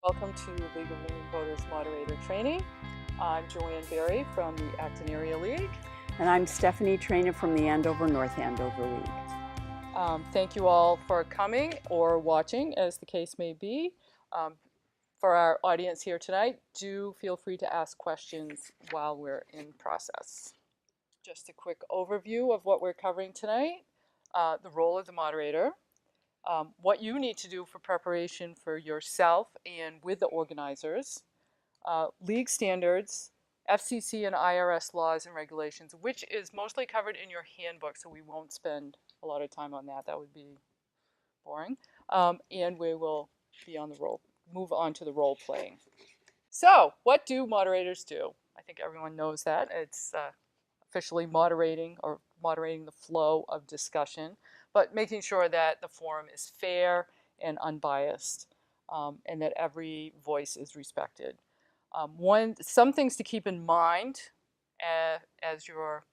Welcome to League of Women Voters Moderator Training. I'm Joanne Berry from the Acton Area League. And I'm Stephanie Trainer from the Andover North Andover League. Thank you all for coming or watching, as the case may be. For our audience here tonight, do feel free to ask questions while we're in process. Just a quick overview of what we're covering tonight. The role of the moderator. What you need to do for preparation for yourself and with the organizers, league standards, FCC and IRS laws and regulations, which is mostly covered in your handbook, so we won't spend a lot of time on that. That would be boring. And we will be on the move on to the role playing. So, what do moderators do? I think everyone knows that. It's officially moderating the flow of discussion, but making sure that the forum is fair and unbiased, and that every voice is respected. Some things to keep in mind as you're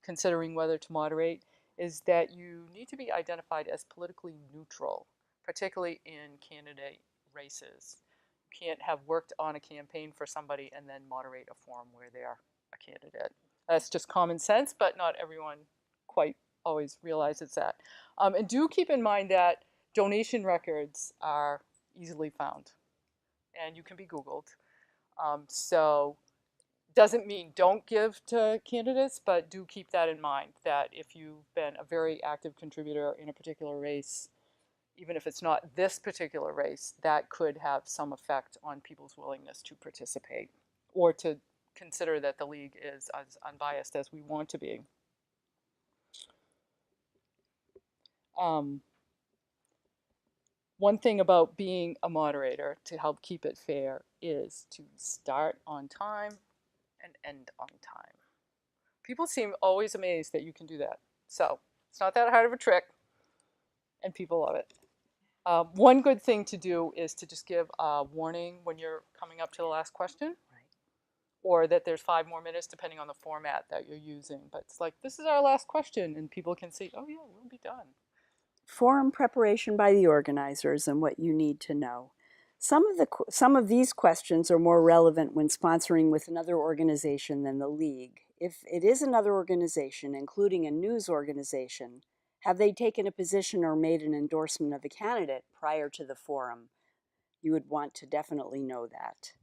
considering whether to moderate is that you need to be identified as politically neutral, particularly in candidate races. You can't have worked on a campaign for somebody and then moderate a forum where they're a candidate. That's just common sense, but not everyone quite always realizes that. And do keep in mind that donation records are easily found, and you can be Googled. So doesn't mean don't give to candidates, but do keep that in mind, that if you've been a very active contributor in a particular race, even if it's not this particular race, that could have some effect on people's willingness to participate or to consider that the league is as unbiased as we want to be. One thing about being a moderator to help keep it fair is to start on time and end on time. People seem always amazed that you can do that. So it's not that hard of a trick, and people love it. One good thing to do is to just give a warning when you're coming up to the last question, or that there's 5 more minutes depending on the format that you're using. But it's like, this is our last question, and people can see, oh yeah, we'll be done. Forum preparation by the organizers and what you need to know. Some of these questions are more relevant when sponsoring with another organization than the league. If it is another organization, including a news organization, have they taken a position or made an endorsement of a candidate prior to the forum? You would want to definitely know that.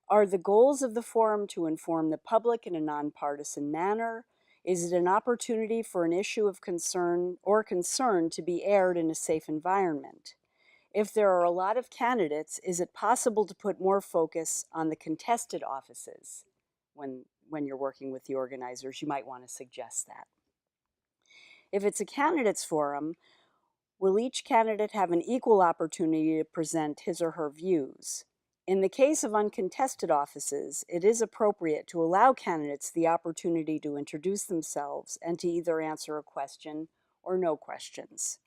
Are the goals of the forum to inform the public in a nonpartisan manner? Is it an opportunity for an issue of concern to be aired in a safe environment? If there are a lot of candidates, is it possible to put more focus on the contested offices? When you're working with the organizers, you might want to suggest that. If it's a candidates forum, will each candidate have an equal opportunity to present his or her views? In the case of uncontested offices, it is appropriate to allow candidates the opportunity to introduce themselves and to either answer a question or no questions.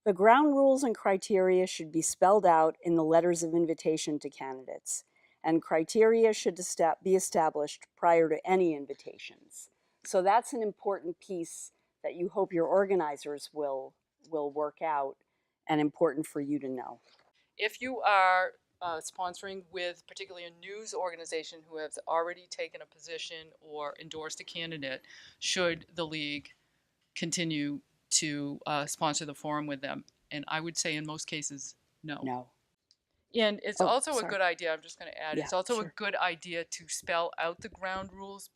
The ground rules and criteria should be spelled out in the letters of invitation to candidates, and criteria should be established prior to any invitations. So that's an important piece that you hope your organizers will work out, and important for you to know. If you are sponsoring with particularly a news organization who has already taken a position or endorsed a candidate, should the league continue to sponsor the forum with them? And I would say in most cases, no. No. And it's also a good idea, I'm just going to add, Yeah, it's also sure. a good idea to spell out the ground rules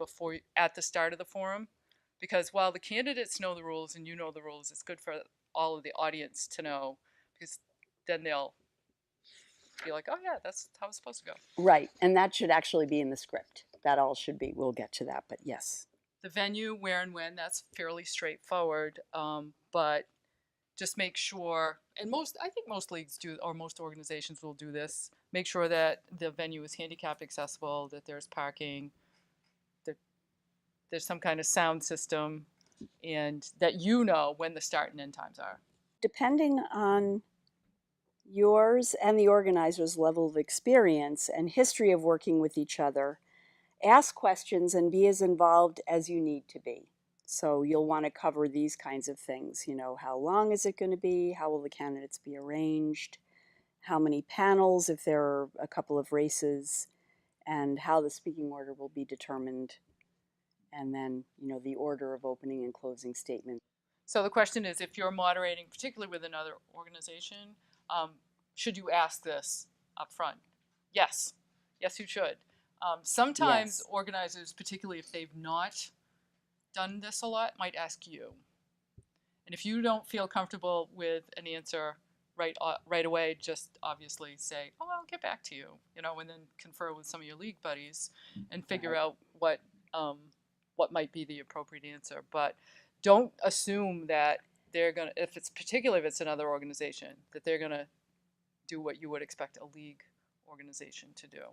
at the start of the forum, because while the candidates know the rules and you know the rules, it's good for all of the audience to know, because then they'll be like, oh yeah, that's how it's supposed to go. Right, and that should actually be in the script. That all should be. We'll get to that, but yes. The venue, where and when, that's fairly straightforward, but just make sure, and I think most leagues do, or most organizations will do this, make sure that the venue is handicap accessible, that there's parking, that there's some kind of sound system, and that you know when the start and end times are. Depending on yours and the organizer's level of experience and history of working with each other, ask questions and be as involved as you need to be. So you'll want to cover these kinds of things. You know, how long is it going to be? How will the candidates be arranged? how many panels if there are a couple of races, and how the speaking order will be determined, and then, the order of opening and closing statements. So the question is, if you're moderating, particularly with another organization, should you ask this up front? Yes. Yes, you should. Sometimes Yes. organizers, particularly if they've not done this a lot, might ask you. And if you don't feel comfortable with an answer right away, just obviously say, "Oh, I'll get back to you," and then confer with some of your league buddies and figure out what might be the appropriate answer. But don't assume that they're gonna, particularly if it's another organization, that they're gonna do what you would expect a league organization to do.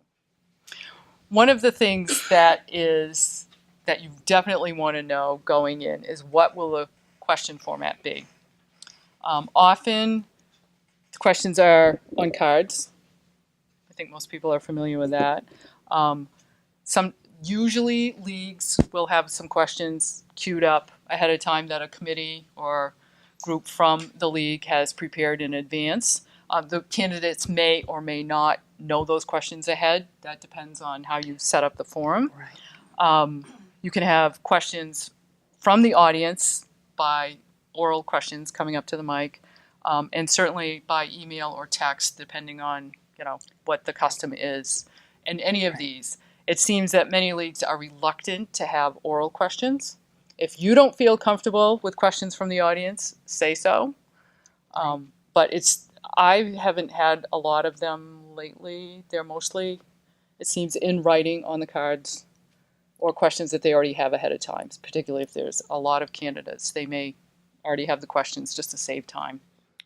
One of the things that you definitely want to know going in is, what will the question format be? Often the questions are on cards. I think most people are familiar with that. Usually leagues will have some questions queued up ahead of time that a committee or group from the league has prepared in advance. The candidates may or may not know those questions ahead. That depends on how you set up the forum. Right. You can have questions from the audience by oral questions coming up to the mic, and certainly by email or text, depending on what the custom is. And any of these, it seems that many leagues are reluctant to have oral questions. If you don't feel comfortable with questions from the audience, say so. But I haven't had a lot of them lately. They're mostly, it seems, in writing on the cards, or questions that they already have ahead of time, particularly if there's a lot of candidates. They may already have the questions just to save time.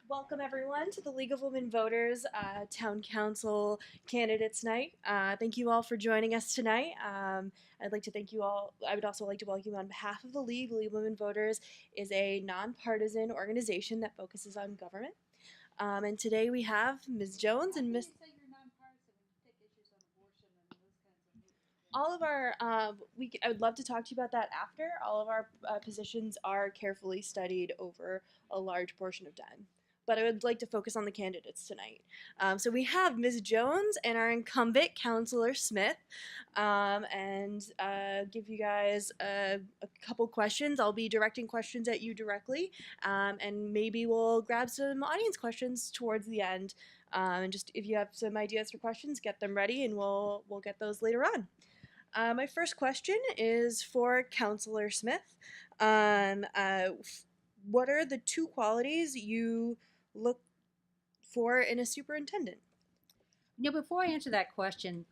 Welcome everyone to the League of Women Voters Town Council Candidates Night. Thank you all for joining us tonight. I'd like to thank you all. I would also like to welcome you on behalf of the League. The League of Women Voters is a nonpartisan organization that focuses on government. And today we have Ms. Jones and Ms. All of our, I would love to talk to you about that after. All of our positions are carefully studied over a large portion of time. But I would like to focus on the candidates tonight. So we have Ms. Jones and our incumbent, Councilor Smith, and give you guys a couple questions. I'll be directing questions at you directly, and maybe we'll grab some audience questions towards the end. And just if you have some ideas for questions, get them ready, and we'll get those later on. My first question is for Councilor Smith. What are the two qualities you look for in a superintendent? Before I answer that question,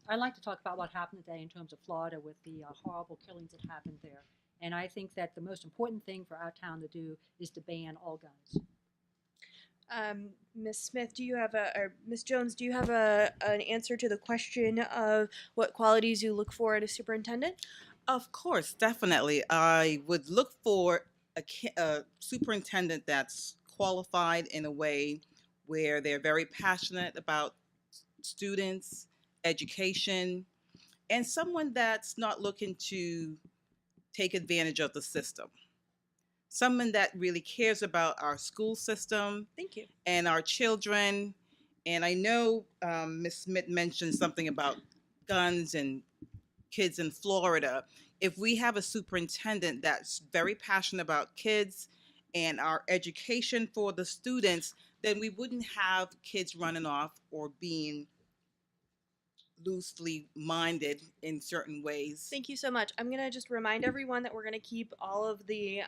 I'd like to talk about what happened today in terms of Florida with the horrible killings that happened there. And I think that the most important thing for our town to do is to ban all guns. Ms. Smith, or Ms. Jones, do you have an answer to the question of what qualities you look for in a superintendent? Of course, definitely. I would look for a superintendent that's qualified in a way where they're very passionate about students, education, and someone that's not looking to take advantage of the system. Someone that really cares about our school system. Thank you. And our children. And I know Ms. Smith mentioned something about guns and kids in Florida. If we have a superintendent that's very passionate about kids and our education for the students, then we wouldn't have kids running off or being loosely minded in certain ways. Thank you so much. I'm going to just remind everyone that we're going to keep all of the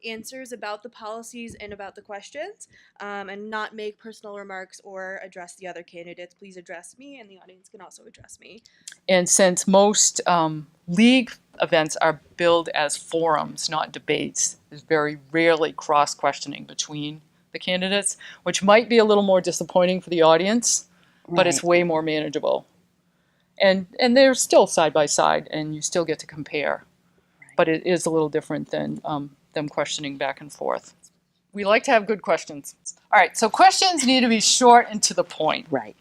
answers about the policies and about the questions, and not make personal remarks or address the other candidates. Please address me, and the audience can also address me. And since most league events are billed as forums, not debates, there's very rarely cross-questioning between the candidates, which might be a little more disappointing for the audience, but it's way more manageable. And they're still side by side, and you still get to compare. But it is a little different than them questioning back and forth. We like to have good questions. All right, so questions need to be short and to the point. Right.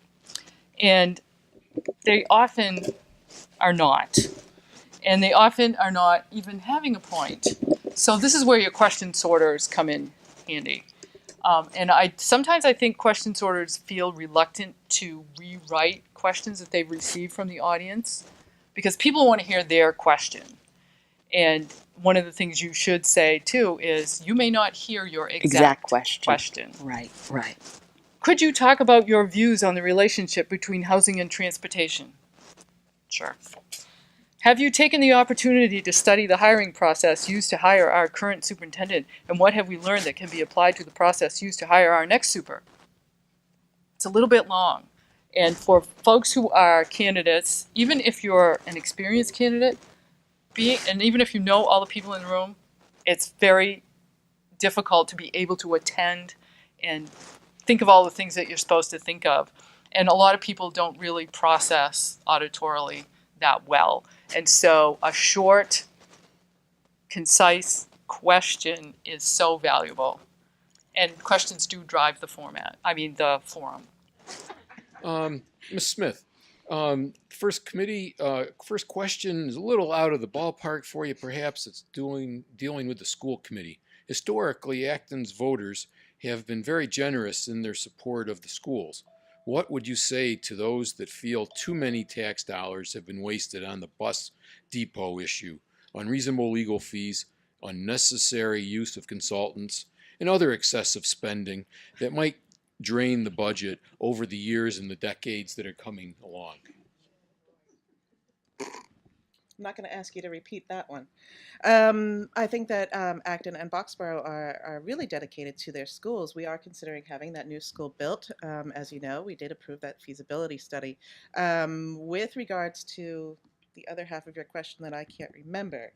And they often are not. And they often are not even having a point. So this is where your question sorters come in handy. And sometimes I think question sorters feel reluctant to rewrite questions that they've received from the audience because people want to hear their question. And one of the things you should say too is you may not hear your exact question. Right. Could you talk about your views on the relationship between housing and transportation? Sure. Have you taken the opportunity to study the hiring process used to hire our current superintendent, and what have we learned that can be applied to the process used to hire our next super? It's a little bit long. And for folks who are candidates, even if you're an experienced candidate, and even if you know all the people in the room, it's very difficult to be able to attend and think of all the things that you're supposed to think of. And a lot of people don't really process auditorily that well. And so a short, concise question is so valuable. And questions do drive the forum. Ms. Smith, first question is a little out of the ballpark for you. Perhaps it's dealing with the school committee. Historically, Acton's voters have been very generous in their support of the schools. What would you say to those that feel too many tax dollars have been wasted on the bus depot issue, unreasonable legal fees, unnecessary use of consultants, and other excessive spending that might drain the budget over the years and the decades that are coming along? I'm not going to ask you to repeat that one. I think that Acton and Boxborough are really dedicated to their schools. We are considering having that new school built. As you know, we did approve that feasibility study. With regards to the other half of your question that I can't remember.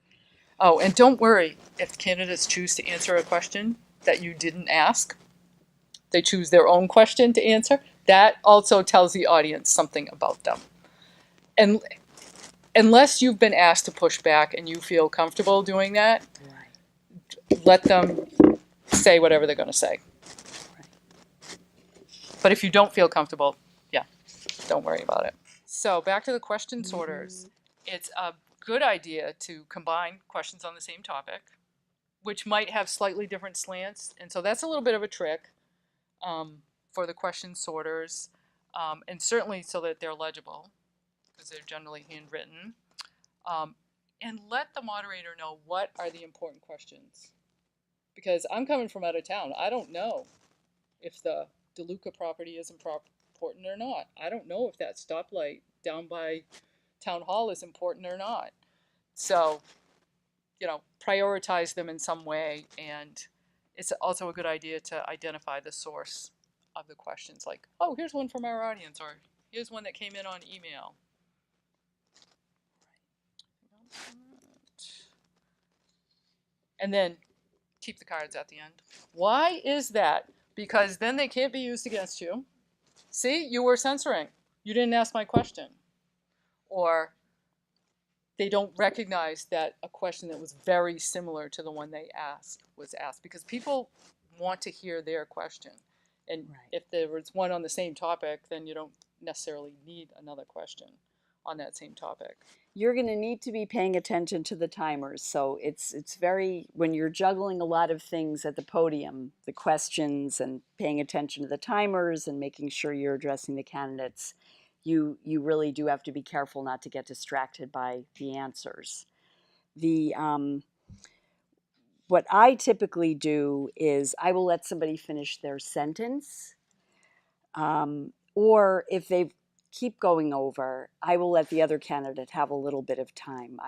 Oh, and don't worry if candidates choose to answer a question that you didn't ask. They choose their own question to answer. That also tells the audience something about them. And unless you've been asked to push back and you feel comfortable doing that, let them say whatever they're going to say. But if you don't feel comfortable, don't worry about it. So back to the question sorters. It's a good idea to combine questions on the same topic, which might have slightly different slants. And so that's a little bit of a trick for the question sorters, and certainly so that they're legible, because they're generally handwritten. And let the moderator know what are the important questions. Because I'm coming from out of town. I don't know if the DeLuca property is important or not. I don't know if that stoplight down by Town Hall is important or not. So, prioritize them in some way. And it's also a good idea to identify the source of the questions. Like, oh, here's one from our audience, or here's one that came in on email. And then keep the cards at the end. Why is that? Because then they can't be used against you. See, you were censoring. You didn't ask my question. Or they don't recognize that a question that was very similar to the one they asked was asked, because people want to hear their question. And if there was one on the same topic, then you don't necessarily need another question on that same topic. You're going to need to be paying attention to the timers. So it's very, when you're juggling a lot of things at the podium, the questions and paying attention to the timers and making sure you're addressing the candidates, you really do have to be careful not to get distracted by the answers. What I typically do is I will let somebody finish their sentence, or if they keep going over, I will let the other candidate have a little bit of time.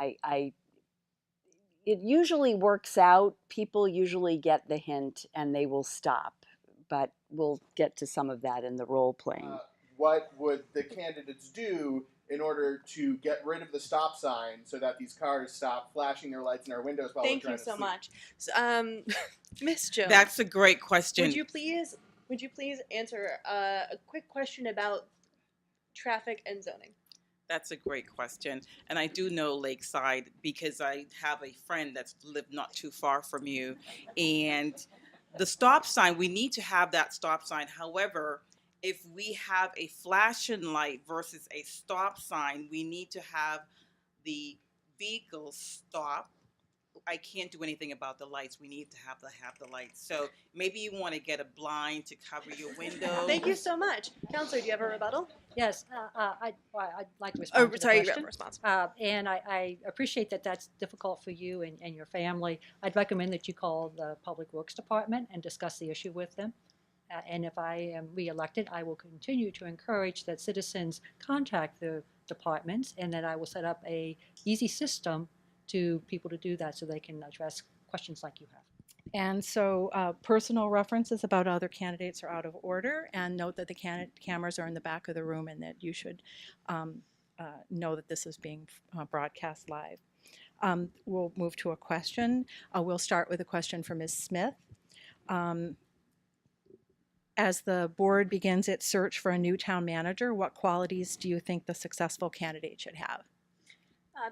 It usually works out. People usually get the hint and they will stop, but we'll get to some of that in the role playing. What would the candidates do in order to get rid of the stop sign so that these cars stop flashing their lights in our windows while we're trying to sleep? Thank you so much. Miss Jones. That's a great question. Would you please answer a quick question about traffic and zoning? That's a great question. And I do know Lakeside because I have a friend that's lived not too far from you. And the stop sign, we need to have that stop sign. However, if we have a flashing light versus a stop sign, we need to have the vehicle stop I can't do anything about the lights. We need to have the lights. So maybe you want to get a blind to cover your window. Thank you so much. Counselor, do you have a rebuttal? Yes, I'd like to respond to the Sorry, question. response. And I appreciate that that's difficult for you and your family. I'd recommend that you call the Public Works Department and discuss the issue with them. And if I am reelected, I will continue to encourage that citizens contact the departments, and that I will set up a easy system to people to do that so they can address questions like you have. And so personal references about other candidates are out of order, and note that the cameras are in the back of the room and that you should know that this is being broadcast live. We'll move to a question. We'll start with a question for Ms. Smith. As the board begins its search for a new town manager, what qualities do you think the successful candidate should have?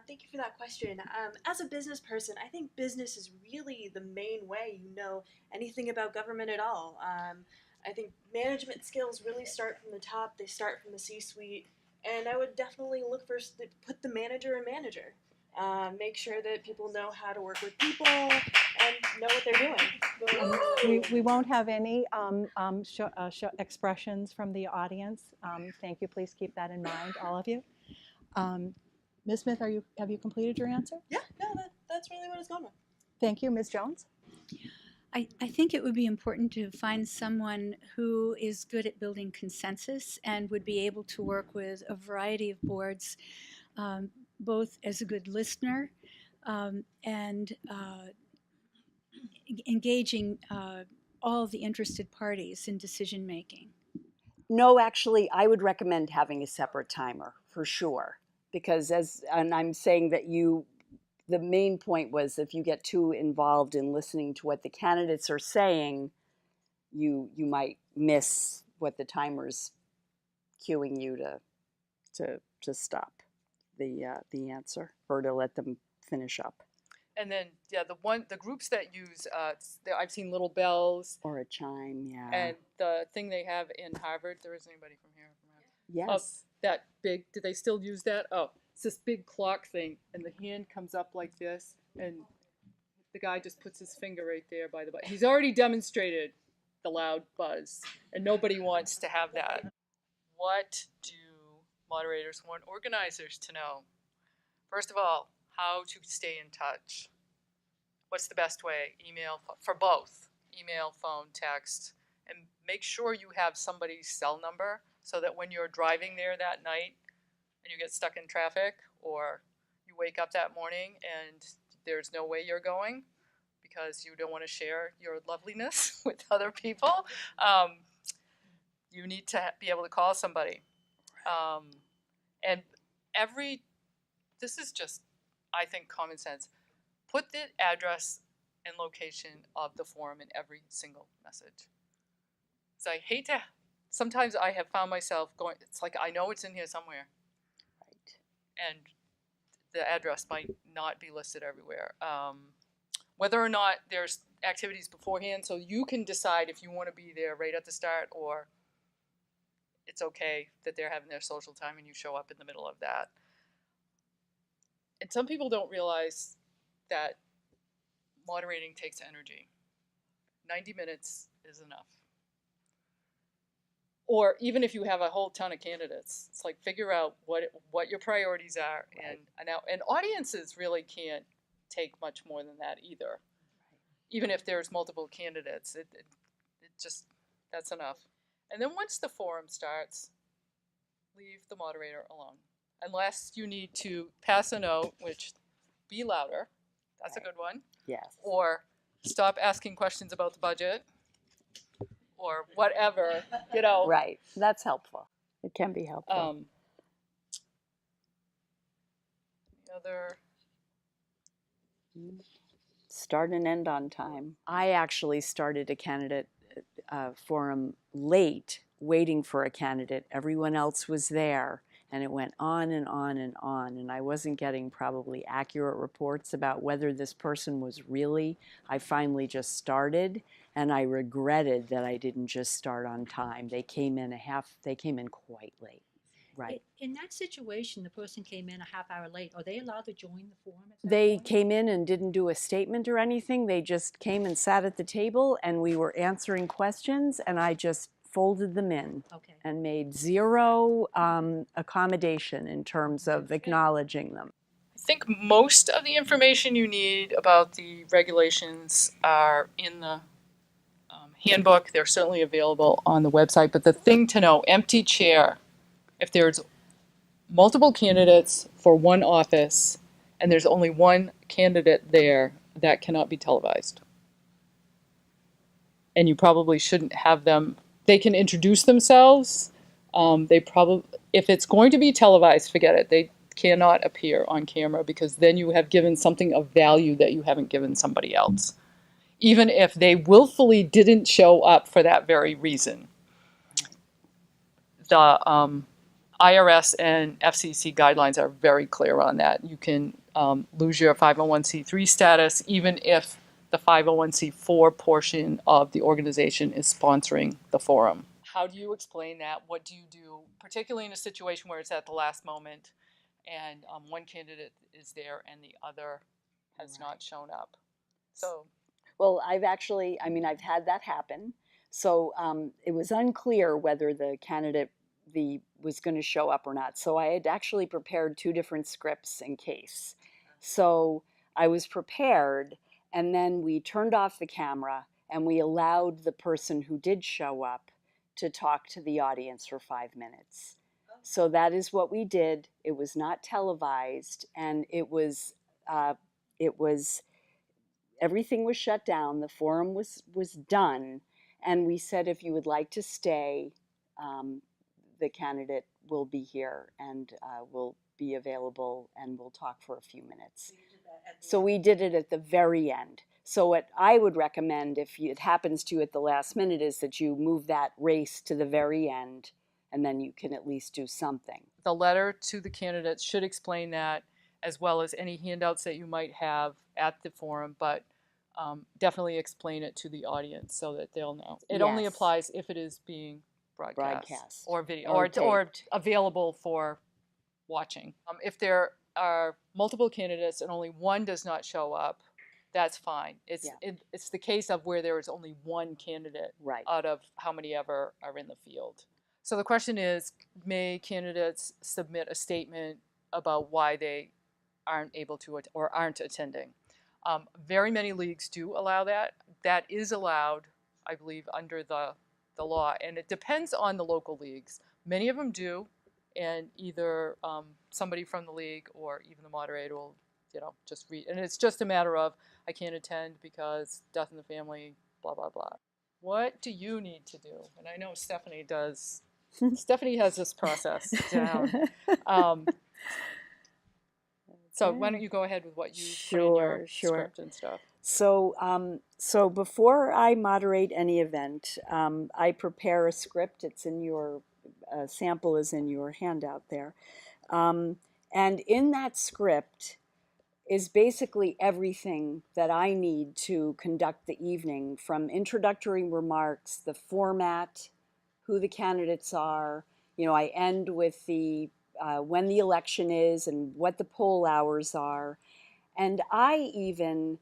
Thank you for that question. As a business person, I think business is really the main way you know anything about government at all. I think management skills really start from the top. They start from the C-suite, and I would definitely look for put the manager in manager. Make sure that people know how to work with people and know what they're doing. We won't have any expressions from the audience. Thank you. Please keep that in mind, all of you. Ms. Smith, have you completed your answer? Yeah, no, that's really what it's going with. Thank you. Ms. Jones? I think it would be important to find someone who is good at building consensus and would be able to work with a variety of boards, both as a good listener and engaging all the interested parties in decision making. No, actually, I would recommend having a separate timer for sure. Because and I'm saying that the main point was if you get too involved in listening to what the candidates are saying, you might miss what the timer's cueing you to stop the answer or to let them finish up. And then, yeah, the groups that use, I've seen little bells. Or a chime, yeah. And the thing they have in Harvard, there isn't anybody from here. Yes. That big, do they still use that? Oh, it's this big clock thing, and the hand comes up like this, and the guy just puts his finger right there by the button. He's already demonstrated the loud buzz, and nobody wants to have that. What do moderators want organizers to know? First of all, how to stay in touch. What's the best way? Email, for both. Email, phone, text, and make sure you have somebody's cell number so that when you're driving there that night and you get stuck in traffic, or you wake up that morning and there's no way you're going because you don't want to share your loveliness with other people, you need to be able to call somebody. And this is just, I think, common sense. Put the address and location of the forum in every single message. So I hate to, sometimes I have found myself going, it's like, I know it's in here somewhere. Right. And the address might not be listed everywhere. Whether or not there's activities beforehand, so you can decide if you want to be there right at the start, or it's okay that they're having their social time and you show up in the middle of that. And some people don't realize that moderating takes energy. 90 minutes is enough. Or even if you have a whole ton of candidates, it's like figure out what your priorities are. Right. And audiences really can't take much more than that either. Right. Even if there's multiple candidates, it just, that's enough. And then once the forum starts, leave the moderator alone. Unless you need to pass a note, which, be louder, that's right. A good one. Yes. Or stop asking questions about the budget, or whatever, you know. Right, that's helpful. It can be helpful. Other. Start and end on time. I actually started a candidate forum late, waiting for a candidate. Everyone else was there, and it went on and on and on, and I wasn't getting probably accurate reports about whether this person was really. I finally just started, and I regretted that I didn't just start on time. They came in quite late. Right. In that situation, the person came in a half hour late. Are they allowed to join the forum at that They point? came in and didn't do a statement or anything. They just came and sat at the table, and we were answering questions, and I just folded them in Okay. and made zero accommodation in terms of acknowledging them. I think most of the information you need about the regulations are in the handbook. They're certainly available on the website. But the thing to know, empty chair, if there's multiple candidates for one office and there's only one candidate there, that cannot be televised. And you probably shouldn't have them. They can introduce themselves. If it's going to be televised, forget it. They cannot appear on camera because then you have given something of value that you haven't given somebody else, even if they willfully didn't show up for that very reason. The IRS and FCC guidelines are very clear on that. You can lose your 501c3 status even if the 501c4 portion of the organization is sponsoring the forum. How do you explain that? What do you do, particularly in a situation where it's at the last moment and one candidate is there and the other has not shown up? So, well, I've had that happen. So it was unclear whether the candidate was going to show up or not. So I had actually prepared 2 different scripts in case. So I was prepared, and then we turned off the camera and we allowed the person who did show up to talk to the audience for 5 minutes. So that is what we did. It was not televised, and it was everything was shut down. The forum was done, and we said, if you would like to stay, the candidate will be here and will be available, and we'll talk for a few minutes. So we did it at the very end. So what I would recommend, if it happens to you at the last minute, is that you move that race to the very end, and then you can at least do something. The letter to the candidates should explain that, as well as any handouts that you might have at the forum, but definitely explain it to the audience so that they'll know. It only Yes. applies if it is being broadcast or video or or available for watching. If there are multiple candidates and only one does not show up, that's fine. It's the case of where there is only one candidate out of how many ever are in the field. So the question is, may candidates submit a statement about why they aren't able to or aren't attending? Very many leagues do allow that. That is allowed, I believe, under the law, and it depends on the local leagues. Many of them do, and either somebody from the league or even the moderator will, just read. And it's just a matter of, I can't attend because death in the family, blah, blah, blah. What do you need to do? And I know Stephanie does. Stephanie has this process down. So why don't you go ahead with what you put in your script and stuff. So before I moderate any event, I prepare a script. It's in your sample is in your handout there. And in that script is basically everything that I need to conduct the evening, from introductory remarks, the format, who the candidates are. I end with the when the election is and what the poll hours are. And I even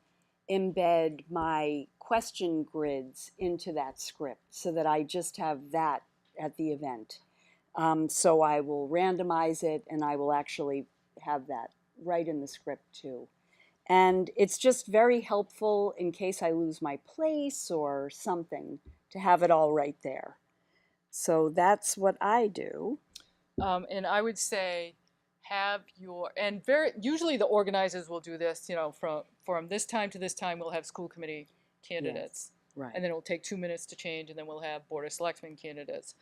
embed my question grids into that script so that I just have that at the event. So I will randomize it, and I will actually have that right in the script too. And it's just very helpful in case I lose my place or something, to have it all right there. So that's what I do. And I would say usually the organizers will do this, from this time to this time we'll have school committee candidates. Yes, right. And then it'll take 2 minutes to change, and then we'll have Board of Selectmen candidates.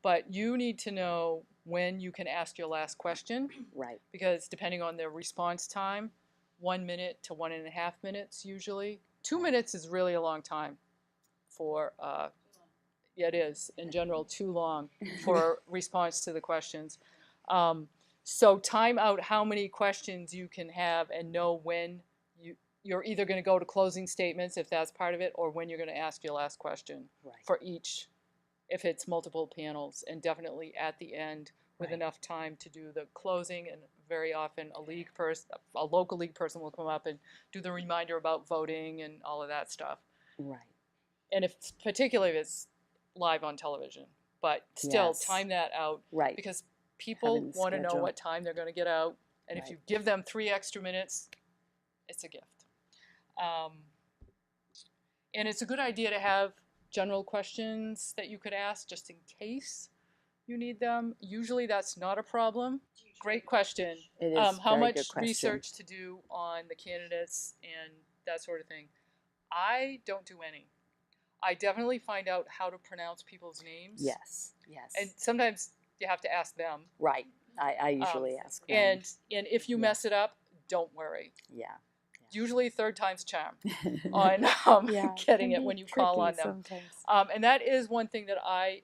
But you need to know when you can ask your last question. Right. Because depending on their response time, 1 minute to 1.5 minutes usually. 2 minutes is really a long time for it is, in general, too long for response to the questions. So time out how many questions you can have and know when you're either going to go to closing statements, if that's part of it, or when you're going to ask your last question for each, if it's multiple panels, and definitely at the end with Right. enough time to do the closing, and very often a local league person will come up and do the reminder about voting and all of that stuff. Right. And particularly if it's live on television, but still Yes. time that out, Right. because people Having the want to know schedule. what time they're going to get out, and if Right. you give them 3 extra minutes, it's a gift. And it's a good idea to have general questions that you could ask just in case you need them. Usually that's not a problem. Great question. It is How very much good question. research to do on the candidates and that sort of thing? I don't do any. I definitely find out how to pronounce people's names. Yes. Yes. And sometimes you have to ask them. Right. I usually ask them. And if you mess it up, don't worry. Yeah. Usually third time's charm on getting it when you call on them. And that is one thing that I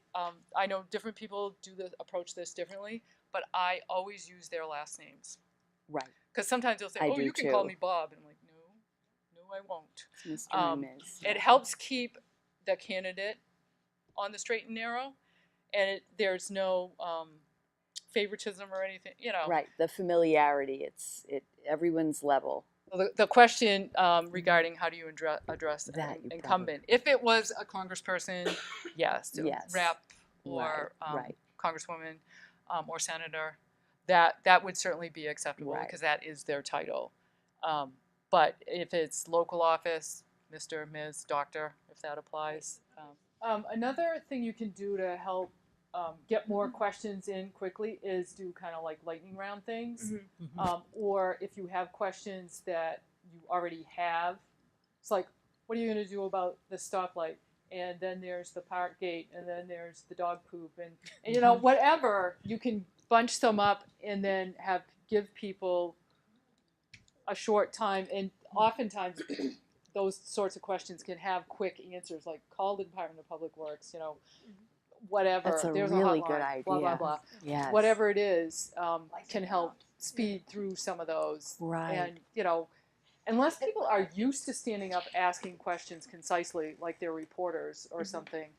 know different people approach this differently, but I always use their last names. Right. Because sometimes they'll say, I "Oh, do you can call too. me Bob," and I'm like, "No, I won't." It's Mr. and Ms. It helps keep the candidate on the straight and narrow, and there's no favoritism or anything, Right. The familiarity. It's everyone's level. The question regarding how do you address That an incumbent. If it was a congressperson, yes. Yes. Rep or Right. congresswoman or senator, that would certainly be acceptable Right. because that is their title. But if it's local office, Mr., Ms., Doctor, if that applies. Another thing you can do to help get more questions in quickly is do kind of like lightning round things. Or if you have questions that you already have, it's like, what are you going to do about the stoplight? And then there's the park gate, and then there's the dog poop, and whatever, you can bunch them up and then give people a short time. And oftentimes those sorts of questions can have quick answers, like call the Department of Public Works, whatever. That's a There's really a hotline, good idea. blah, blah, blah. Yes. Whatever it is can help speed through some of those. Right. And, unless people are used to standing up asking questions concisely, like they're reporters or something.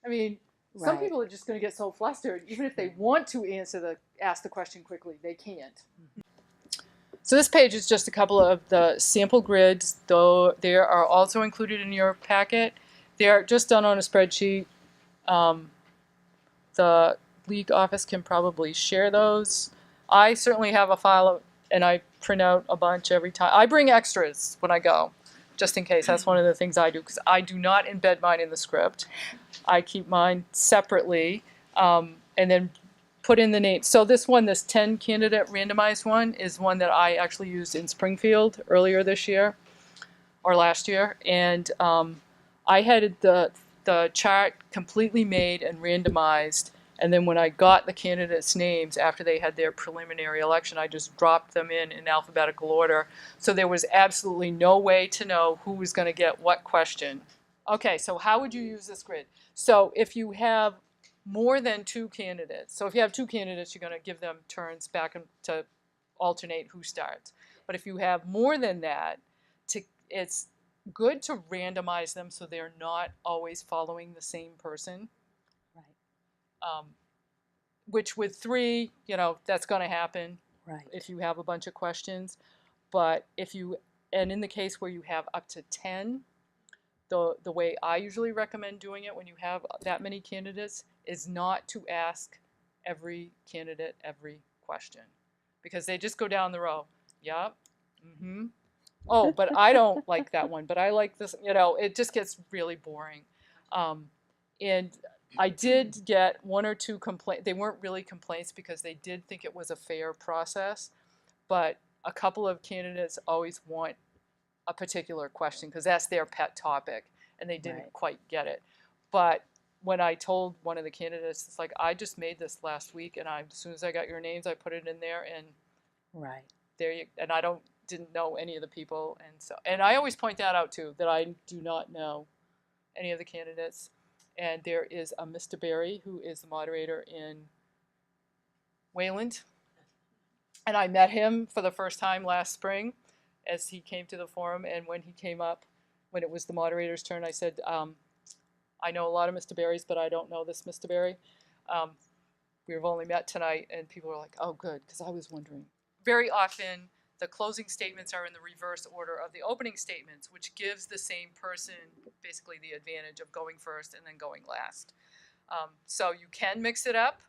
I mean, some Right. people are just going to get so flustered, even if they want to ask the question quickly, they can't. So this page is just a couple of the sample grids, though they are also included in your packet. They are just done on a spreadsheet. The league office can probably share those. I certainly have a file, and I print out a bunch every time. I bring extras when I go, just in case. That's one of the things I do, because I do not embed mine in the script. I keep mine separately, and then put in the name. So this 10 candidate randomized one is one that I actually used in Springfield earlier this year, or last year. And I had the chart completely made and randomized, and then when I got the candidates' names after they had their preliminary election, I just dropped them in alphabetical order. So there was absolutely no way to know who was going to get what question. Okay, so how would you use this grid? So if you have more than 2 candidates, so if you have 2 candidates, you're going to give them turns back to alternate who starts. But if you have more than that, it's good to randomize them so they're not always following the same person. Right. Which with 3, that's going to happen. Right. If you have a bunch of questions. But and in the case where you have up to 10, the way I usually recommend doing it when you have that many candidates is not to ask every candidate every question, because they just go down the row. Yep. Mm-hmm. Oh, but I don't like that one, but I like this. It just gets really boring. And I did get 1 or 2 complaints. They weren't really complaints because they did think it was a fair process, but a couple of candidates always want a particular question because that's their pet topic, and they didn't quite get it. But when I told one of the candidates, it's like, I just made this last week, and as soon as I got your names, I put it in there, and and I didn't know any of the people, and I always point that out too, that I do not know any of the candidates. And there is a Mr. Berry who is the moderator in Wayland, and I met him for the first time last spring as he came to the forum. And when he came up, when it was the moderator's turn, I said, I know a lot of Mr. Berries, but I don't know this Mr. Berry. we've only met tonight, and people are like, oh, good, because I was wondering. Very often, the closing statements are in the reverse order of the opening statements, which gives the same person basically the advantage of going first and then going last. So you can mix it up.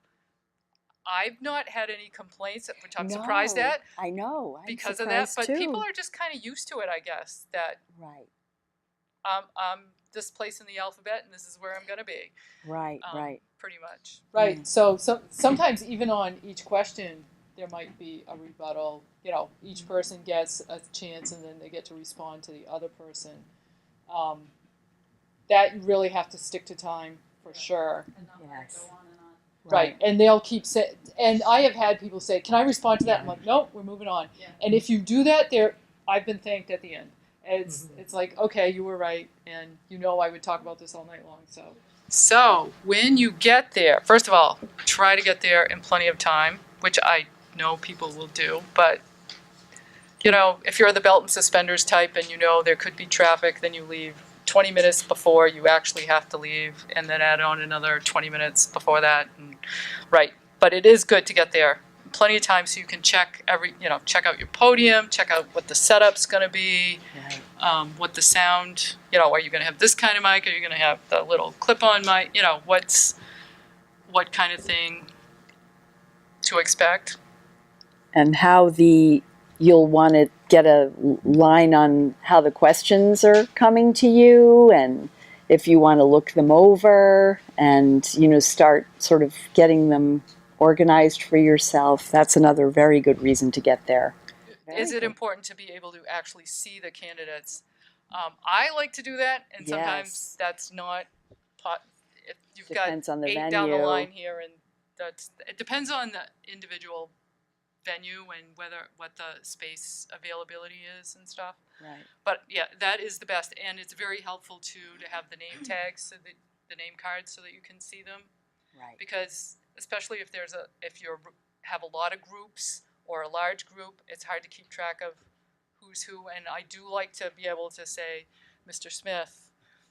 I've not had any complaints, which I'm surprised No, at I know. I'm because of that. surprised But people too. are just kind of used to it, I guess, that Right, I'm this place in the alphabet and this is where I'm going to be. right, right. Pretty much. Right. Mm. So sometimes even on each question, there might be a rebuttal. You know, each person gets a chance and then they get to respond to the other person. That you really have to stick to time for sure. Yes. Right. And they'll keep saying, and I have had people say, can I respond to that? I'm like, nope, we're moving on. Yeah. And if you do that, I've been thanked at the end. It's like, okay, you were right, and you know I would talk about this all night long. So when you get there, first of all, try to get there in plenty of time, which I know people will do. But you know, if you're the belt and suspenders type, and you know there could be traffic, then you leave 20 minutes before you actually have to leave, and then add on another 20 minutes before that. Right. But it is good to get there plenty of time so you can check check out your podium, check out what the setup's going to be, what the sound, are you going to have this kind of mic? Are you going to have the little clip-on mic? What kind of thing to expect. And how you'll want to get a line on how the questions are coming to you, and if you want to look them over and, start sort of getting them organized for yourself. That's another very good reason to get there. Is it important to be able to actually see the candidates? I like to do that, and sometimes that's not. If you've Depends got on the 8 venue. down the line here, and it depends on the individual venue and what the space availability is and stuff. Right. But yeah, that is the best, and it's very helpful too to have the name tags, so that the name cards, so that you can see them. Right. Because especially if you have a lot of groups or a large group, it's hard to keep track of who's who. And I do like to be able to say, Mr. Smith,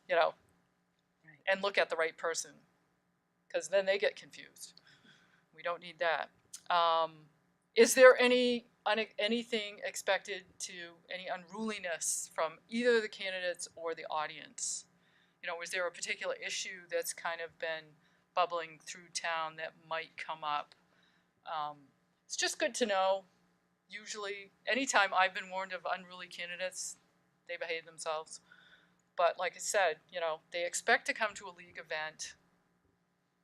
and look at the right person, because then they get confused. We don't need that. Is there anything expected any unruliness from either the candidates or the audience? Was there a particular issue that's kind of been bubbling through town that might come up? It's just good to know. Usually, anytime I've been warned of unruly candidates, they behave themselves. But like I said, they expect to come to a league event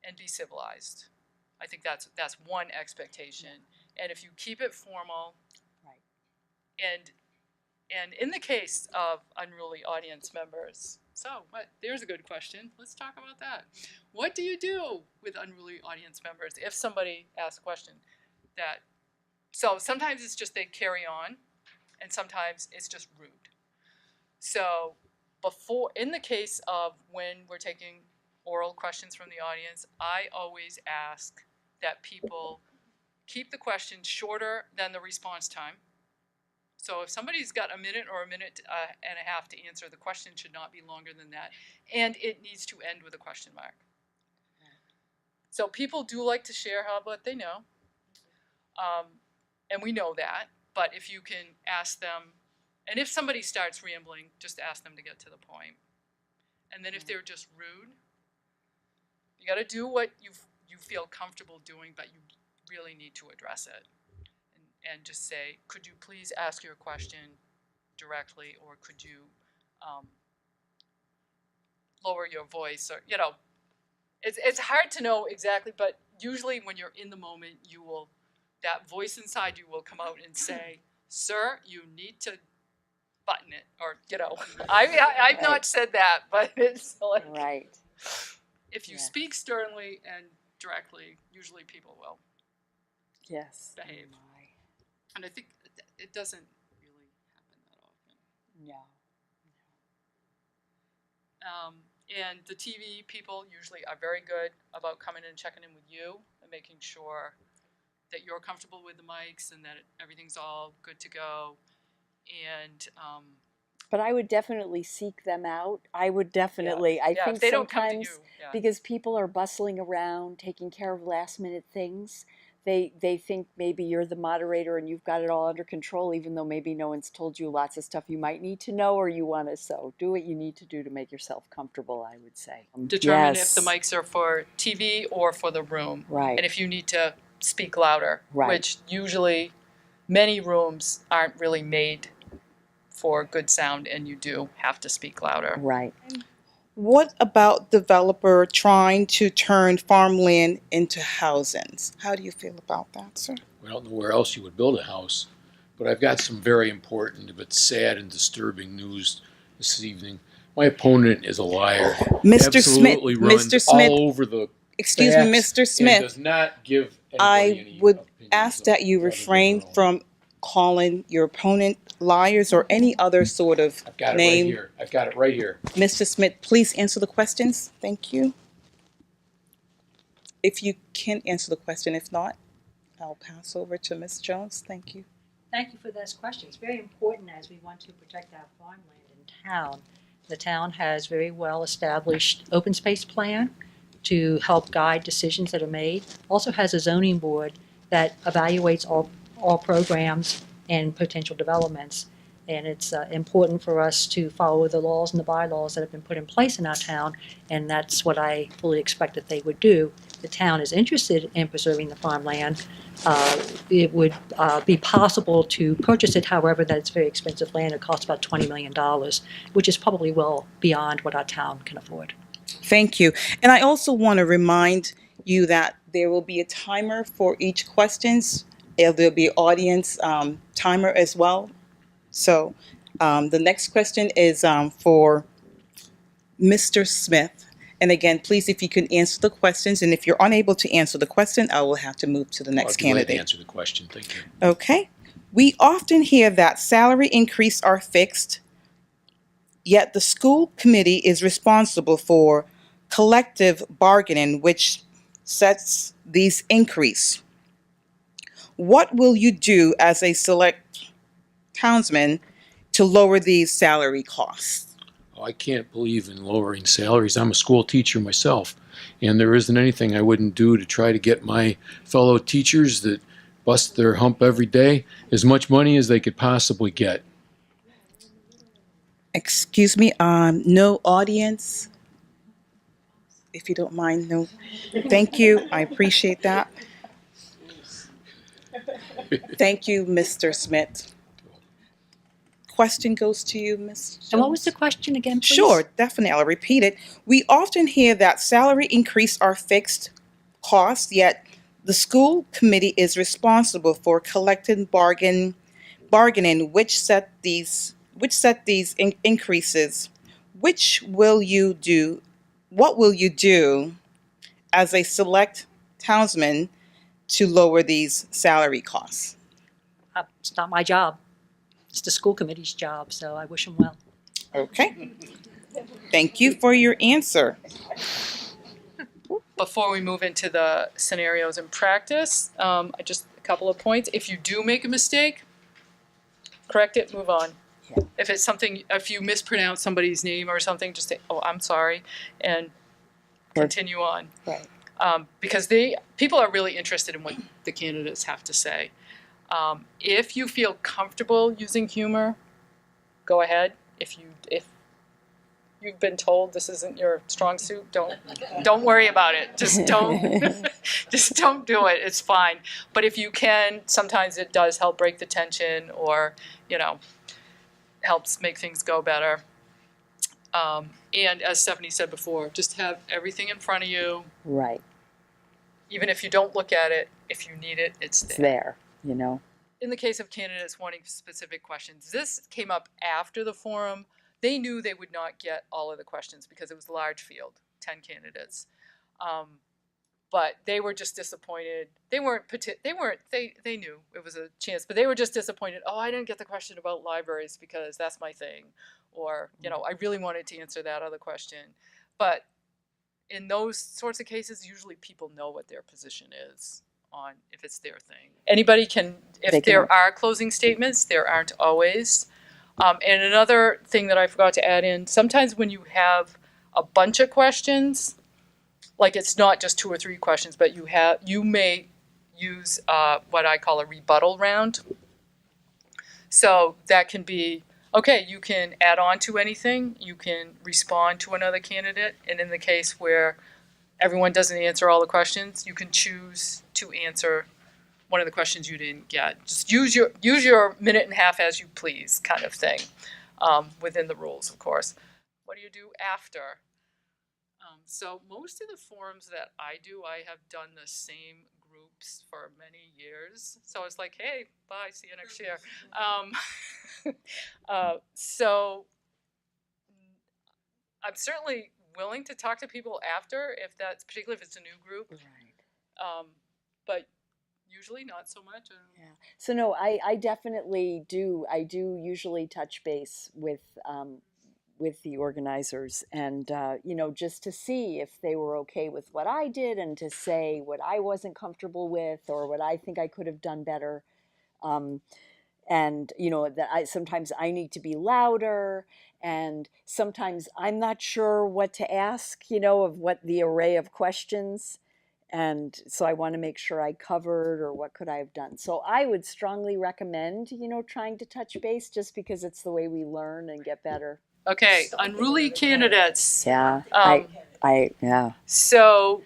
and be civilized. I think that's one expectation. And if you keep it formal, right. And in the case of unruly audience members, there's a good question. Let's talk about that. What do you do with unruly audience members if somebody asks a question so sometimes it's just they carry on, and sometimes it's just rude. So in the case of when we're taking oral questions from the audience, I always ask that people keep the question shorter than the response time. So if somebody's got a minute or a minute and a half to answer, the question should not be longer than that. And it needs to end with a question mark. So people do like to share what they know. And we know that. But if you can ask them, and if somebody starts rambling, just ask them to get to the point. And then if they're just rude, you got to do what you feel comfortable doing, but you really need to address it. And just say, could you please ask your question directly, or could you lower your voice, or it's hard to know exactly, but usually when you're in the moment, that voice inside you will come out and say, sir, you need to button it, or I've not said that, but it's like, right. If you speak sternly and directly, usually people will behave. And I think it doesn't really happen that often. No. And the TV people usually are very good about coming in and checking in with you and making sure that you're comfortable with the mics and that everything's all good to go. And But I would definitely seek them out. I would definitely, I Yeah, think if they don't come to sometimes you, yeah. because people are bustling around, taking care of last minute things, they think maybe you're the moderator and you've got it all under control, even though maybe no one's told you lots of stuff you might need to know or you want to. So do what you need to do to make yourself comfortable, I would say. Determine if the Yes. mics are for TV or for the room. Right. And if you need to speak louder, Right. which usually many rooms aren't really made for good sound and you do have to speak louder. Right. What about developer trying to turn farmland into housings? How do you feel about that, sir? I don't know where else you would build a house, but I've got some very important but sad and disturbing news this evening. My opponent is a liar. Mr. Smith, Absolutely runs Mr. Smith, all over the excuse me, facts Mr. and Smith, does not give anybody I any would opinions ask that you other than refrain her own. from calling your opponent liars or any other sort of I've got it name. right here. I've got it right here. Mr. Smith, please answer the questions. Thank you. If you can answer the question, if not, I'll pass over to Ms. Jones. Thank you. Thank you for those questions. Very important as we want to protect our farmland in town. The town has very well established open space plan to help guide decisions that are made. Also has a zoning board that evaluates all programs and potential developments. And it's important for us to follow the laws and the bylaws that have been put in place in our town, and that's what I fully expect that they would do. The town is interested in preserving the farmland. It would be possible to purchase it, however, that's very expensive land. It costs about $20 million, which is probably well beyond what our town can afford. Thank you. And I also want to remind you that there will be a timer for each questions. There'll be audience timer as well. So the next question is for Mr. Smith. And again, please, if you can answer the questions, and if you're unable to answer the question, I will have to move to the next I'll be glad to candidate. answer the question. Thank you. Okay. We often hear that salary increases are fixed, yet the school committee is responsible for collective bargaining, which sets these increase. What will you do as a select townsman to lower these salary costs? Oh, I can't believe in lowering salaries. I'm a school teacher myself, and there isn't anything I wouldn't do to try to get my fellow teachers that bust their hump every day as much money as they could possibly get. Excuse me, no audience, if you don't mind. No, thank you. I appreciate that. Thank you, Mr. Smith. Question goes to you, Ms. Jones. And what was the question again, please? Sure, definitely. I'll repeat it. We often hear that salary increase are fixed costs, yet the school committee is responsible for collective bargaining, which set these increases. Which will you do? What will you do as a select townsman to lower these salary costs? It's not my job. It's the school committee's job, so I wish them well. Okay. Thank you for your answer. Before we move into the scenarios in practice, just a couple of points. If you do make a mistake, correct it, move on. Yeah. If it's something, if you mispronounce somebody's name or something, just say, "Oh, I'm sorry," and continue on. Right. Because people are really interested in what the candidates have to say. If you feel comfortable using humor, go ahead. If you've been told this isn't your strong suit, don't worry about it. Just don't do it. It's fine. But if you can, sometimes it does help break the tension, or helps make things go better. And as Stephanie said before, just have everything in front of you. Right. Even if you don't look at it, if you need it, it's there. It's there, In the case of candidates wanting specific questions, this came up after the forum. They knew they would not get all of the questions because it was a large field, 10 candidates. But they were just disappointed. They knew it was a chance, but they were just disappointed. Oh, I didn't get the question about libraries because that's my thing. Or, I really wanted to answer that other question. But in those sorts of cases, usually people know what their position is on if it's their thing. Anybody can, if there are closing statements, there aren't always. And another thing that I forgot to add in, sometimes when you have a bunch of questions, like it's not just 2 or 3 questions, but you may use what I call a rebuttal round. So that can be, okay, you can add on to anything, you can respond to another candidate, and in the case where everyone doesn't answer all the questions, you can choose to answer one of the questions you didn't get. Just use your minute and a half as you please kind of thing, within the rules, of course. What do you do after? So most of the forums that I do, I have done the same groups for many years. So it's like, hey, bye, see you next year. So I'm certainly willing to talk to people after, if that's, particularly if it's a new group. Right. But usually not so much. Yeah. So no, I definitely do. I do usually touch base with the organizers, and just to see if they were okay with what I did, and to say what I wasn't comfortable with, or what I think I could have done better. And that sometimes I need to be louder, and sometimes I'm not sure what to ask, of what the array of questions. And so I want to make sure I covered, or what could I have done. So I would strongly recommend, trying to touch base, just because it's the way we learn and get better. Okay, unruly candidates. Yeah, yeah. So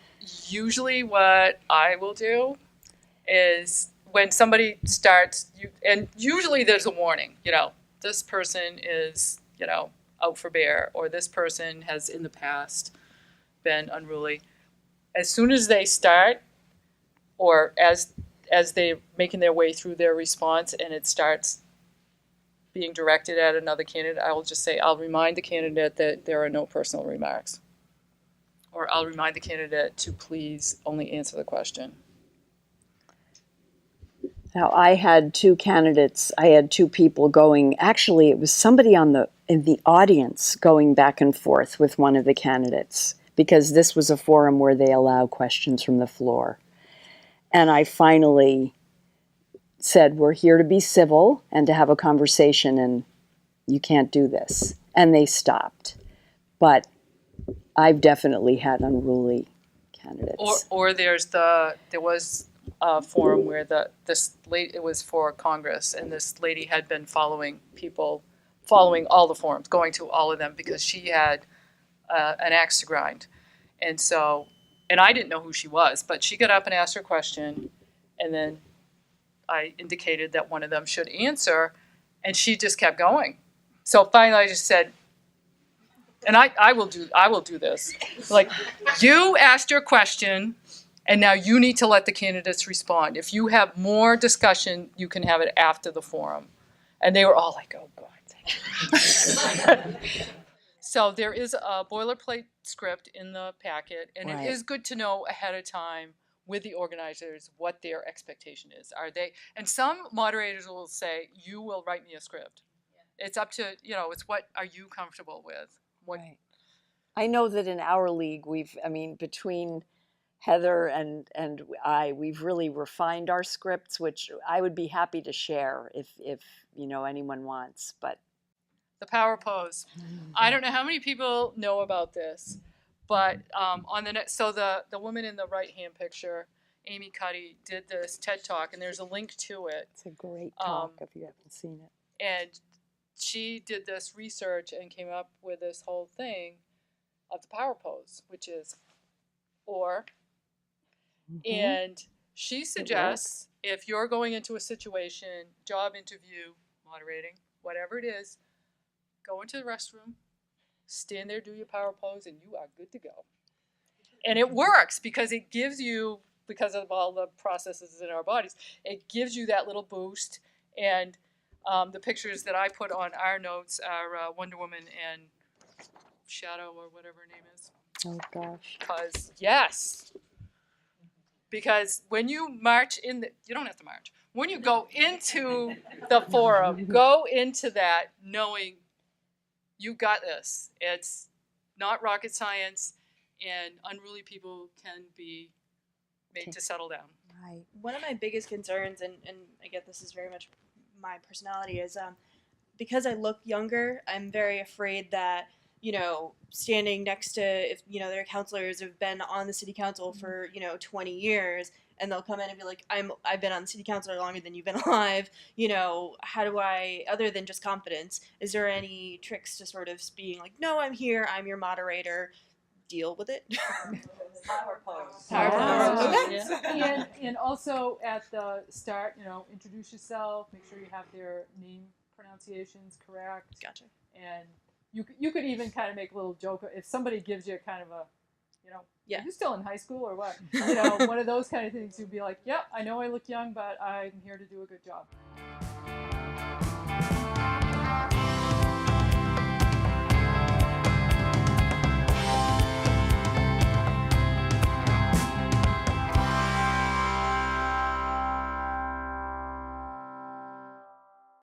usually what I will do is, when somebody starts, and usually there's a warning, this person is, out for bear, or this person has in the past been unruly. As soon as they start, or as they're making their way through their response and it starts being directed at another candidate, I will just say, I'll remind the candidate that there are no personal remarks. Or I'll remind the candidate to please only answer the question. Now, I had 2 candidates. I had 2 people going. Actually, it was somebody in the audience going back and forth with one of the candidates, because this was a forum where they allow questions from the floor. And I finally said, we're here to be civil and to have a conversation, and you can't do this. And they stopped. But I've definitely had unruly candidates. Or there was a forum where it was for Congress, and this lady had been following all the forums, going to all of them, because she had an axe to grind. And I didn't know who she was, but she got up and asked her question, and then I indicated that one of them should answer, and she just kept going. So finally I just said, and I will do this. Like, you asked your question, and now you need to let the candidates respond. If you have more discussion, you can have it after the forum. And they were all like, oh God, thank you. So there is a boilerplate script in the packet, and Right. It is good to know ahead of time with the organizers what their expectation is. And some moderators will say, you will write me a script. Yeah. It's up to, it's what are you comfortable with? Right. I know that in our league, between Heather and we've really refined our scripts, which I would be happy to share if anyone wants. But the power pose. I don't know how many people know about this, but so the woman in the right hand picture, Amy Cuddy, did this TED Talk, and there's a link to it. It's a great talk if you haven't seen it. And she did this research and came up with this whole thing of the power pose, which is or. Mm-hmm. And she suggests, if you're going into a situation, job interview, moderating, whatever it is, go into the restroom, stand there, do your power pose, and you are good to go. And it works because it gives you, because of all the processes in our bodies, it gives you that little boost. And the pictures that I put on our notes are Wonder Woman and Shadow, or whatever her name is. Oh, gosh. Because when you march you don't have to march. When you go into the forum, go into that knowing you got this. It's not rocket science, and unruly people can be made to settle down. Right. One of my biggest concerns, and I get this is very much my personality, is because I look younger, I'm very afraid that, standing next to, if, their counselors have been on the city council for, 20 years, and they'll come in and be like, I've been on the city council longer than you've been alive. How do I, other than just confidence, is there any tricks to sort of being like, no, I'm here, I'm your moderator, deal with it? Power pose. Power pose. Okay. And also at the start, introduce yourself, make sure you have their name pronunciations correct. Gotcha. And you could even kind of make a little joke if somebody gives you kind of a, are you still in high school or what? One of those kind of things. You'd be like, yep, I know I look young, but I'm here to do a good job.